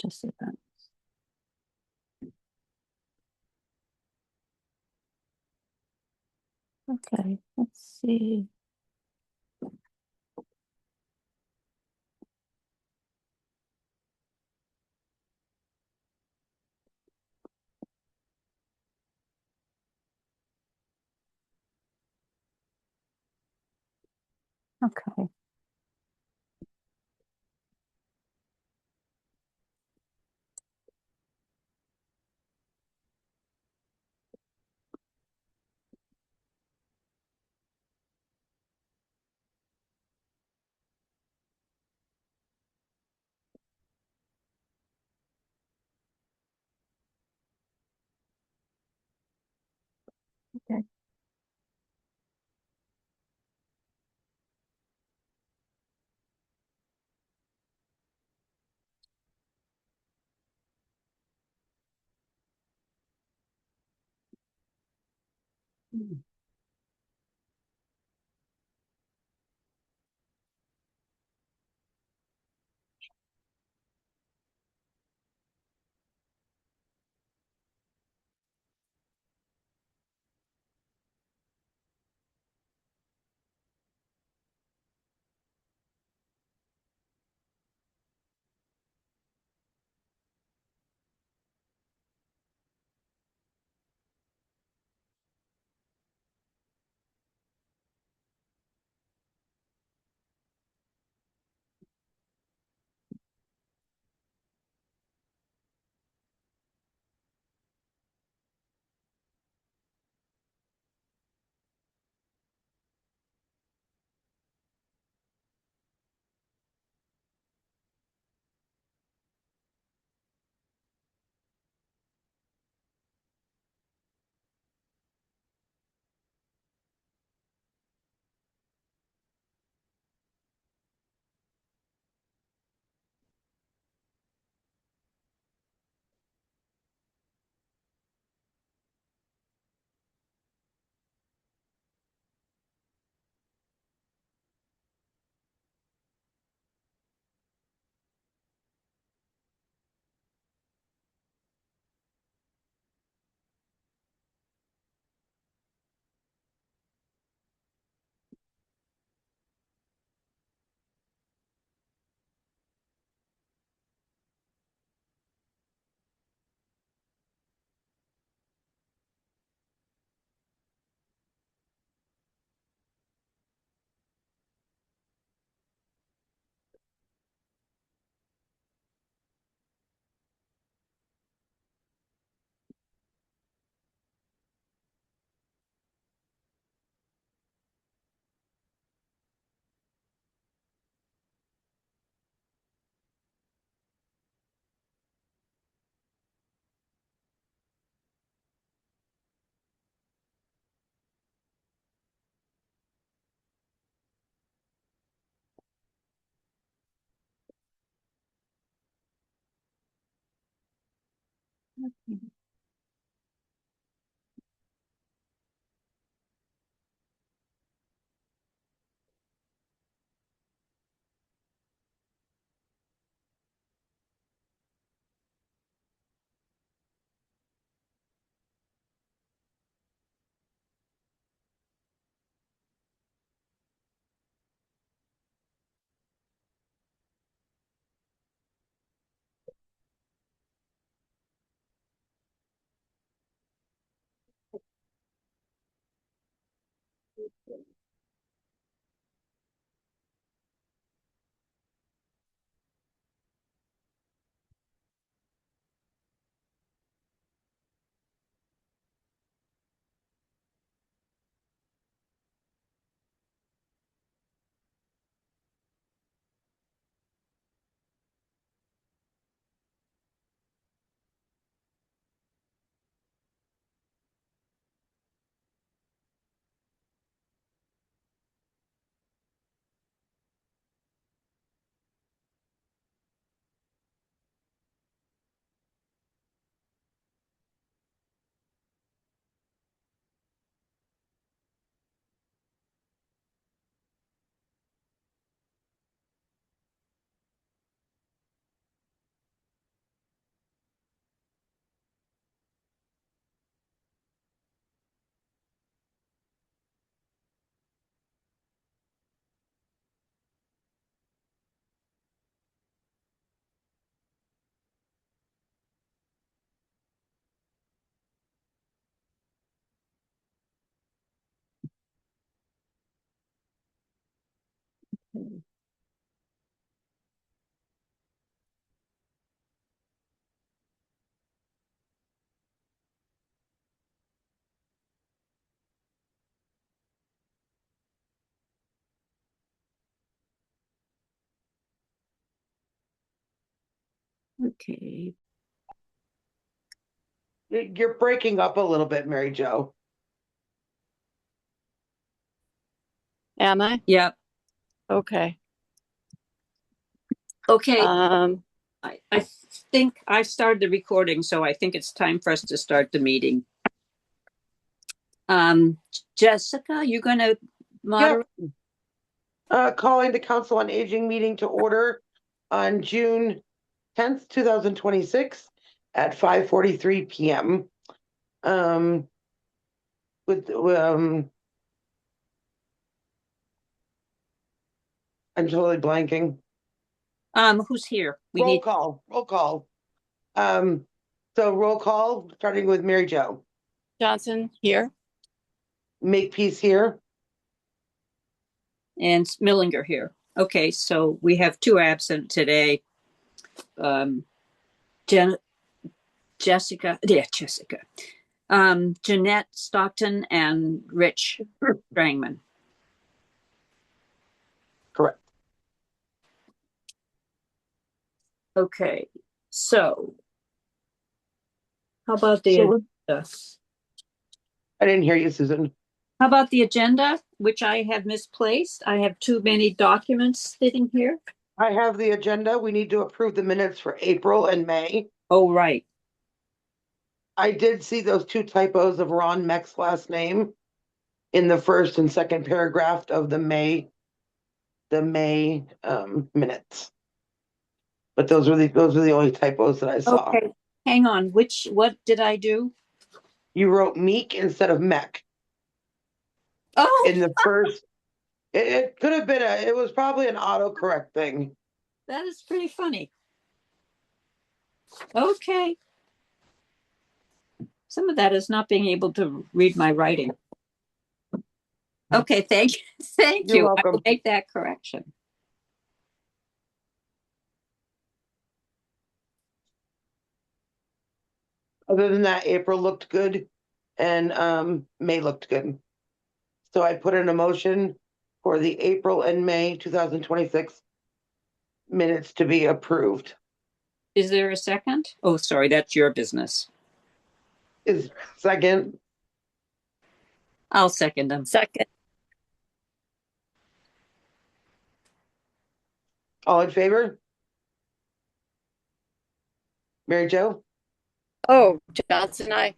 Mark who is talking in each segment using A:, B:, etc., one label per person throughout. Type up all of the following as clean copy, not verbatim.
A: participants. Okay, let's see. Okay. Okay.
B: Okay.
C: You're breaking up a little bit, Mary Jo.
A: Am I?
B: Yep.
A: Okay.
B: Okay.
A: Um,
B: I think I started the recording, so I think it's time for us to start the meeting. Um, Jessica, you going to moderate?
C: Yep. Calling the Council on Aging meeting to order on June 10th, 2026 at 5:43 p.m. Um, with I'm totally blanking.
B: Who's here? We
C: Roll
B: need.
C: call, roll call. Um, so roll call, starting with Mary Jo.
A: Johnson here.
C: Makepeace here.
B: And Millinger here. Okay, so we have two absent today. Jen, Jessica, yeah, Jessica. Jeanette Stockton and Rich Strangman.
C: Correct.
B: Okay, so how about the
C: So
B: agenda?
C: I didn't hear you, Susan.
B: How about the agenda, which I have misplaced? I have too many documents sitting here.
C: I have the agenda. We need to approve the minutes for April and May.
B: Oh, right.
C: I did see those two typos of Ron Meck's last name in the first and second paragraph of the May minutes. But those are the only typos that I saw.
B: Okay, hang on. What did I do?
C: You wrote Meek instead of Meck
B: Oh,
C: in the first. It could have been it was probably an autocorrect thing.
B: that is pretty funny. Okay. Some of that is not being able to read my writing. Okay, thank you. Thank
C: You're
B: you. I will
C: welcome.
B: make that correction.
C: Other than that, April looked good and May looked good. So I put in a motion for the April and May 2026 minutes to be approved.
B: Is there a second? Oh, sorry, that's your business.
C: Is second.
B: I'll second them.
A: Second.
C: All in favor? Mary Jo?
A: Oh, Johnson, I.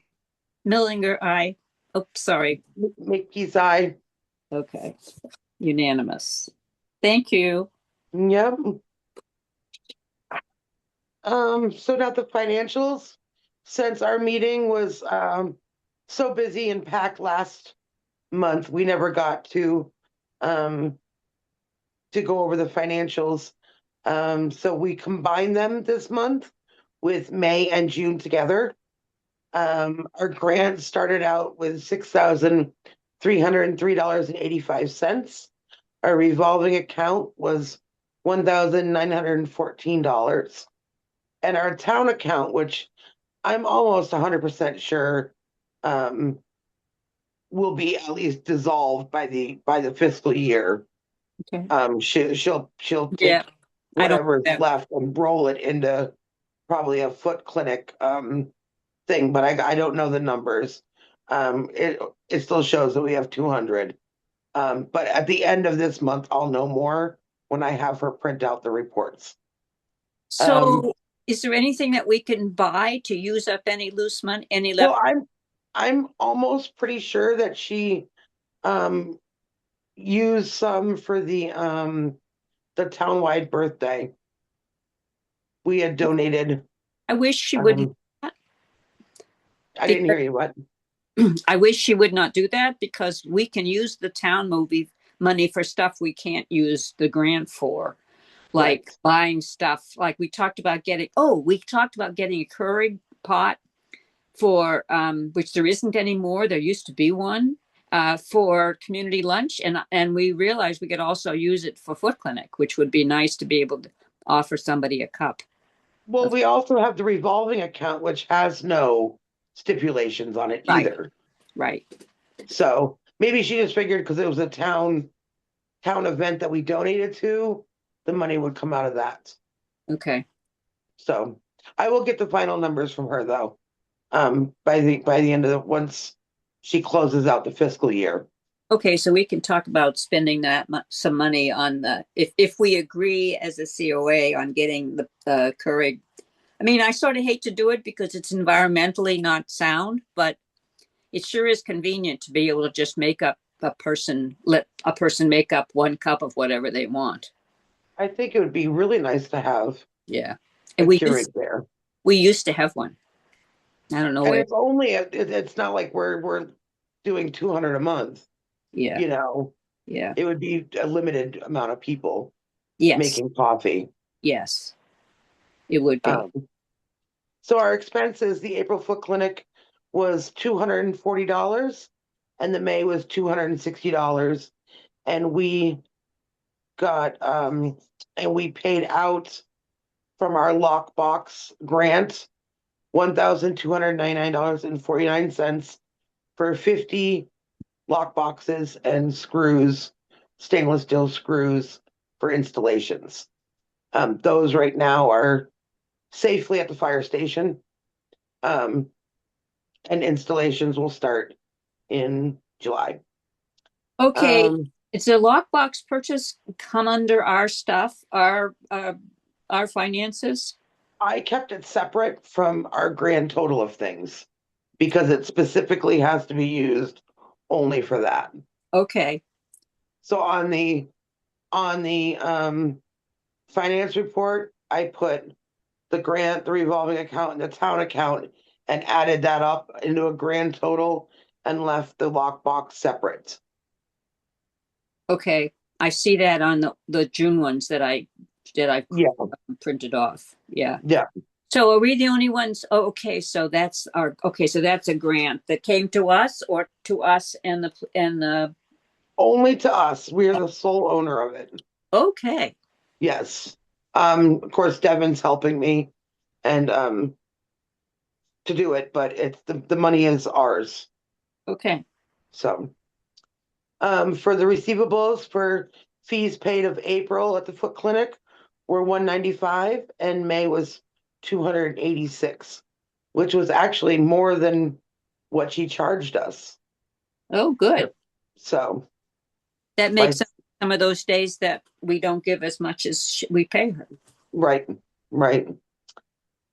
B: Millinger, aye. Oh, sorry.
C: Makepeace aye.
B: Okay. Unanimous. Thank you.
C: Yep. So now the financials, since our meeting was so busy and packed last month, we never got um to go over the financials. So we combined them this month with May and June together. Our grant started out with $6,303.85. Our revolving account was $1,914. And our town account, which I'm almost 100% sure will be at least dissolved by the fiscal year.
B: Okay.
C: She'll
B: Yeah,
C: take
B: I don't
C: whatever's
B: have.
C: left and roll it into probably a foot clinic thing, but I don't know the numbers. It still shows that we have 200. But at the end of this month, I'll know more when I have her print out the reports. Um,
B: So, is there anything that we can buy to use up any loose money, any
C: well,
B: left?
C: I'm almost pretty sure that she um used some for the townwide birthday. We had donated.
B: I wish she wouldn't.
C: Um, I didn't hear you. What?
B: I wish she would not do that because we can use the town movie money for stuff we can't use the grant for, like
C: Right.
B: buying stuff. Like we talked about getting a Keurig pot for, which there isn't anymore. There used to be one for community lunch. And we realized we could also use it for foot clinic, which would be nice to be able to offer somebody a cup.
C: Well, we also have the revolving account, which has no stipulations on it
B: Right,
C: either.
B: right.
C: So maybe she just figured because it was a town event that we donated to, the money would come out of that.
B: Okay.
C: So I will get the final numbers from her though. By the end of once she closes out the fiscal year.
B: Okay, so we can talk about spending some money on if we agree as a COA on getting the Keurig. I mean, I sort of hate to do it because it's environmentally not sound, but it sure is convenient to be able to just let a person make up 1 cup of whatever they want.
C: I think it would be really nice to have
B: Yeah,
C: a
B: and
C: Keurig there.
B: we used to have one. I don't know
C: And
B: where.
C: it's only it's not like we're doing 200 a month.
B: Yeah,
C: You know,
B: yeah,
C: it would be a limited amount of people
B: yes,
C: making coffee.
B: yes, it would be.
C: So our expenses, the April Foot Clinic was $240 and the May was $260. And we got and we paid out from our lockbox grant $1,299.49 for 50 lock boxes and screws, stainless steel screws for installations. Those right now are safely at the fire station. And installations will start in July.
B: Okay, it's a lockbox purchase come under our stuff, our finances.
C: I kept it separate from our grand total of things because it specifically has to be used only for that.
B: Okay,
C: So on the finance report, I put the grant, the revolving account, and the town account, and added that up into a grand total and left the lockbox separate.
B: okay, I see that on the June ones that I
C: Yeah,
B: printed off. Yeah.
C: yeah.
B: So are we the only ones? Oh, okay, so that's a grant that came to us or to us and the
C: Only to us. We are the sole owner of it.
B: okay.
C: Yes. Of course, Devin's helping me and to do it, but it's the money is ours.
B: Okay.
C: So for the receivables for fees paid of April at the Foot Clinic were 195 and May was 286, which was actually more than what she charged us.
B: Oh, good.
C: So
B: That makes some of those days that we don't give as much as we pay her.
C: right, right.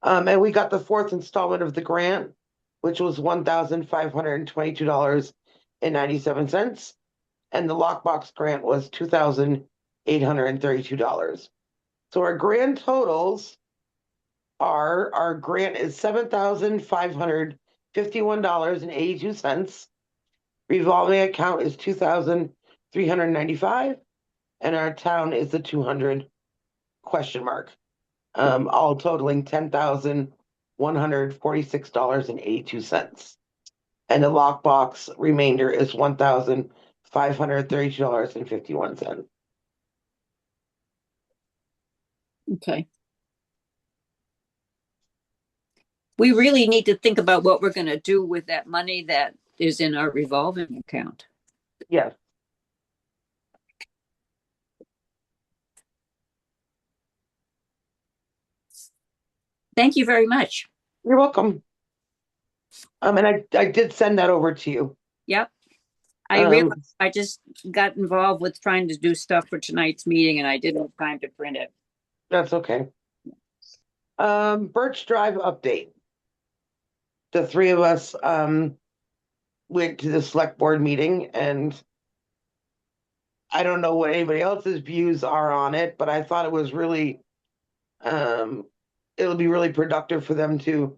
C: And we got the fourth installment of the grant, which was $1,522.97. And the lockbox grant was $2,832. So our grand totals are our grant is $7,551.82. Revolving account is $2,395, and our town is the 200 ? All totaling $10,146.82. And the lockbox remainder is $1,532.51.
B: Okay. We really need to think about what we're going to do with that money that is in our revolving account.
C: Yes.
B: Thank you very much.
C: You're welcome. And I did send that over to you.
B: Yep. I realized I just got involved with trying to do stuff for tonight's meeting and I didn't have time to print it.
C: That's okay. Birch Drive update. The three of us went to the select board meeting, and I don't know what anybody else's views are on it, but I thought it was really it'll be really productive for them to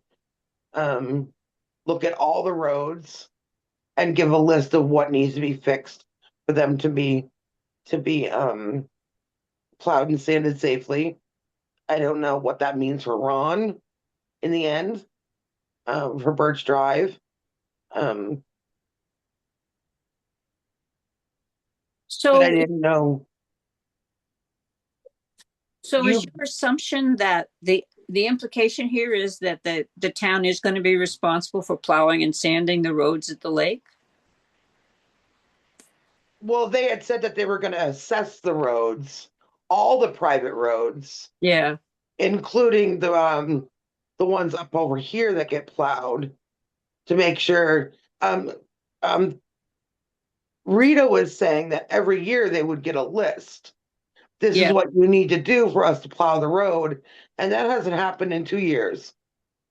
C: look at all the roads and give a list of what needs to be fixed for them to be plowed and sanded safely. I don't know what that means for Ron in the end, for Birch Drive. But I didn't know.
B: So is your assumption that the implication here is that the town is going to be responsible for plowing and sanding the roads at the lake?
C: Well, they had said that they were going to assess the roads, all the private roads.
B: Yeah.
C: Including the the ones up over here that get plowed to make sure. Um, Rita was saying that every year they would get a list. This is
B: Yeah.
C: what you need to do for us to plow the road. And that hasn't happened in 2 years.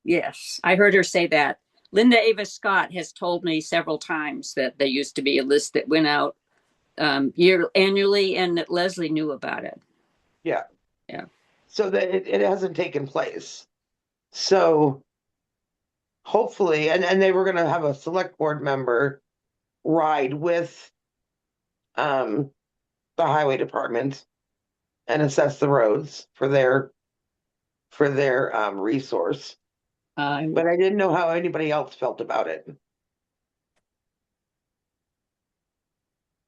B: Yes, I heard her say that. Linda Ava Scott has told me several times that there used to be a list that went out annually, and that Leslie knew about it.
C: Yeah.
B: Yeah.
C: So that it hasn't taken place. So hopefully, and they were going to have a select board member ride with the highway department and assess the roads for their resource. But I didn't know how anybody else felt about it.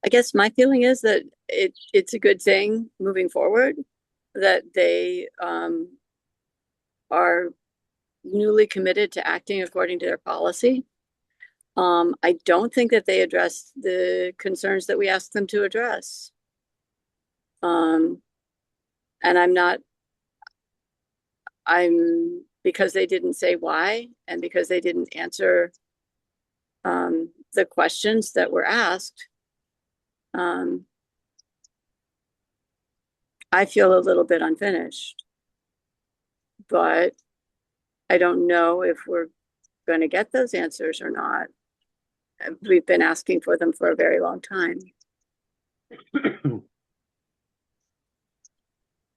A: I guess my feeling is that it's a good thing moving forward that they are newly committed to acting according to their policy. I don't think that they addressed the concerns that we asked them to address. And because they didn't say why, and because they didn't answer the questions that were asked, I feel a little bit unfinished. But I don't know if we're going to get those answers or not. We've been asking for them for a very long time.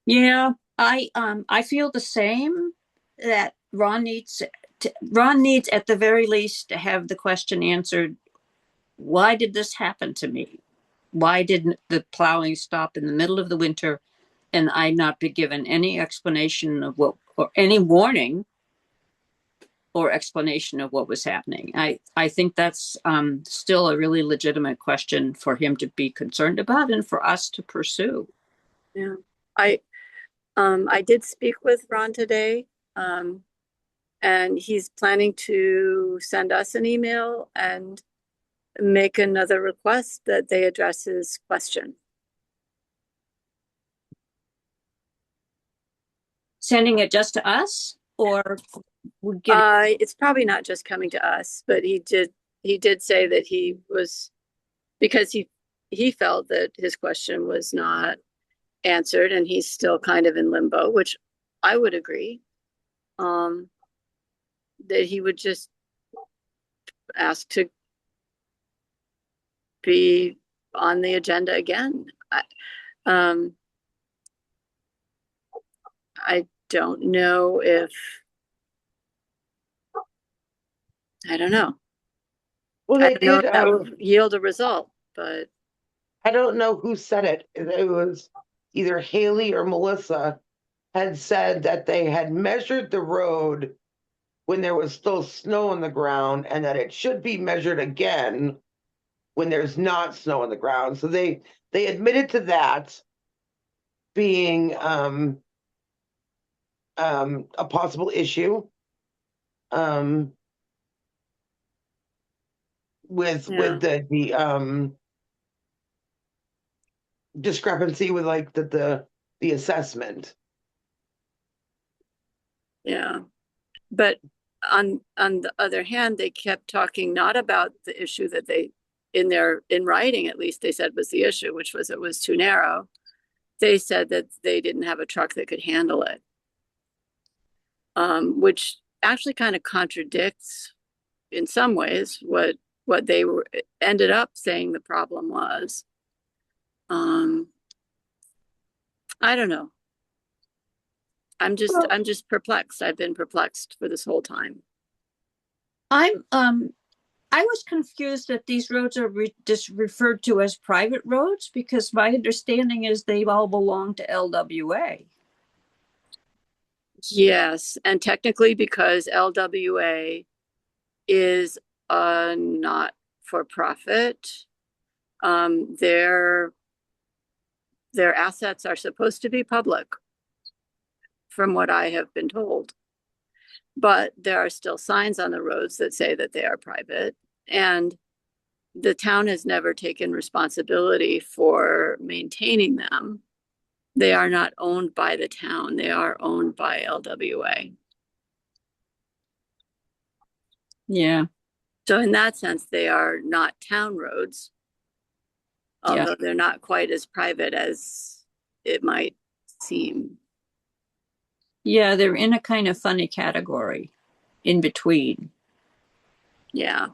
B: Yeah, I feel the same, that Ron needs at the very least to have the question answered. Why did this happen to me? Why didn't the plowing stop in the middle of the winter and I not be given any explanation of what, or any warning or explanation of what was happening? I think that's still a really legitimate question for him to be concerned about and for us to pursue.
A: Yeah, I did speak with Ron today, and he's planning to send us an email and make another request that they address his question.
B: Sending it just to us, or would
A: It's probably not just coming to us, but he did say that he was, because he felt that his question was not answered and he's still kind of in limbo, which I would agree. That he would just ask to be on the agenda again. I don't know if, I don't know.
C: Well,
A: I
C: they
A: don't know
C: did.
A: if that will yield a result, but
C: I don't know who said it. It was either Haley or Melissa had said that they had measured the road when there was still snow on the ground and that it should be measured again when there's not snow on the ground. So they admitted to that being a possible issue with the discrepancy with like the assessment.
A: yeah. But on the other hand, they kept talking not about the issue that they, in writing at least, they said was the issue, which was it was too narrow. They said that they didn't have a truck that could handle it, which actually kind of contradicts in some ways what they ended up saying the problem was. I don't know. I'm just perplexed. I've been perplexed for this whole time.
B: I was confused that these roads are just referred to as private roads, because my understanding is they all belong to LWA.
A: Yes, and technically because LWA is a not-for-profit, their assets are supposed to be public, from what I have been told. But there are still signs on the roads that say that they are private, and the town has never taken responsibility for maintaining them. They are not owned by the town. They are owned by LWA.
B: Yeah.
A: So in that sense, they are not town roads,
B: Yeah.
A: although they're not quite as private as it might seem.
B: Yeah, they're in a kind of funny category in between.
A: Yeah.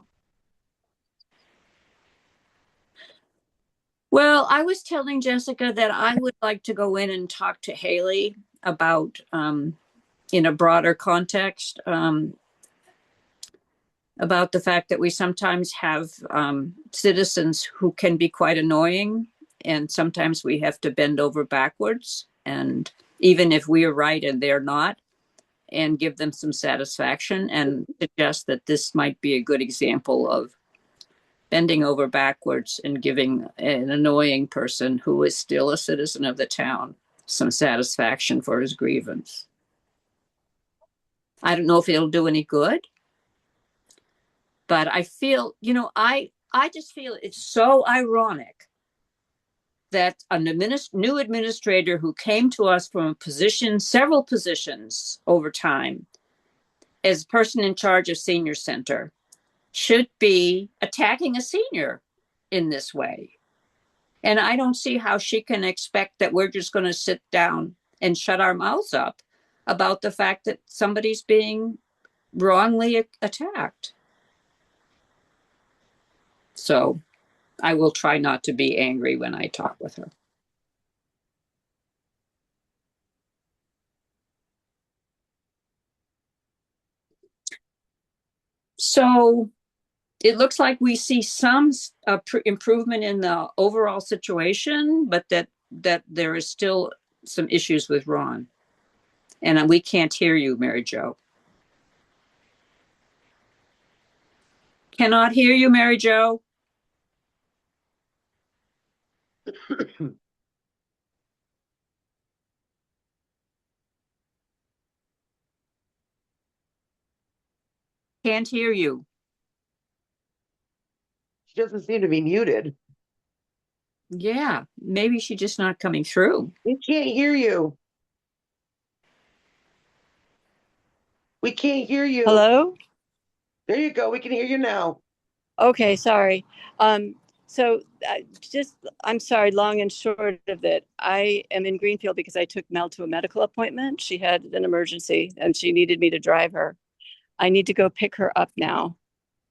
B: Well, I was telling Jessica that I would like to go in and talk to Haley about, in a broader context, about the fact that we sometimes have citizens who can be quite annoying, and sometimes we have to bend over backwards, and even if we are right and they're not, and give them some satisfaction, and suggest that this might be a good example of bending over backwards and giving an annoying person who is still a citizen of the town some satisfaction for his grievance. I don't know if it'll do any good, but I feel, I just feel it's so ironic that a new administrator who came to us from a position, several positions over time, as person in charge of senior center, should be attacking a senior in this way. And I don't see how she can expect that we're just going to sit down and shut our mouths up about the fact that somebody's being wrongly attacked. So I will try not to be angry when I talk with her. So it looks like we see some improvement in the overall situation, but that there is still some issues with Ron. And we can't hear you, Mary Jo. Cannot hear you, Mary Jo. Can't hear you.
C: She doesn't seem to be muted.
B: Yeah, maybe she's just not coming through.
C: We can't hear you. We can't hear you.
A: Hello?
C: There you go. We can hear you now.
A: Okay, sorry. So I'm sorry, long and short of it, I am in Greenfield because I took Mel to a medical appointment. She had an emergency and she needed me to drive her. I need to go pick her up now.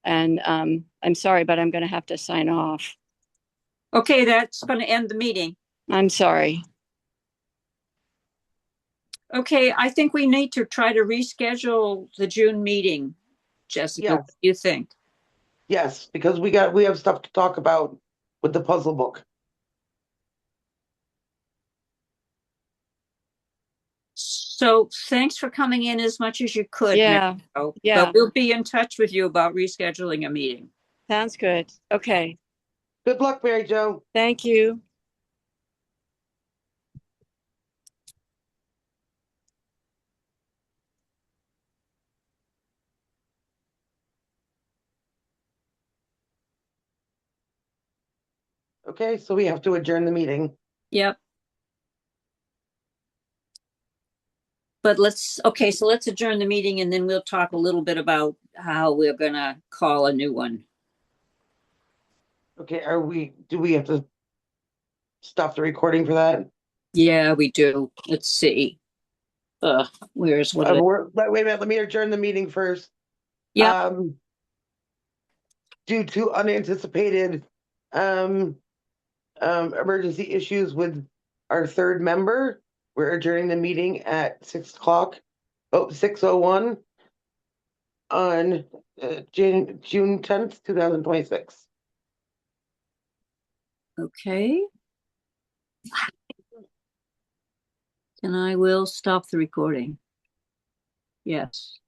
A: And I'm sorry, but I'm going to have to sign off.
B: Okay, that's going to end the meeting.
A: I'm sorry.
B: Okay, I think we need to try to reschedule the June meeting. Jessica,
C: Yes.
B: what do you think?
C: Yes, because we have stuff to talk about with the puzzle book.
B: So thanks for coming in as much as you could.
A: Yeah.
B: Mary.
A: Yeah.
B: But we'll be in touch with you about rescheduling a meeting.
A: Sounds good. Okay.
C: Good luck, Mary Jo.
A: Thank you.
C: Okay, so we have to adjourn the meeting.
B: Yep. But so let's adjourn the meeting and then we'll talk a little bit about how we're going to call a new one.
C: Okay, do we have to stop the recording for that?
B: Yeah, we do. Let's see. Where's what?
C: Wait a minute, let me adjourn the meeting first.
B: Yeah.
C: Due to unanticipated emergency issues with our third member, we're adjourning the meeting at 6:01 on June 10th, 2026.
B: Okay. And I will stop the recording. Yes.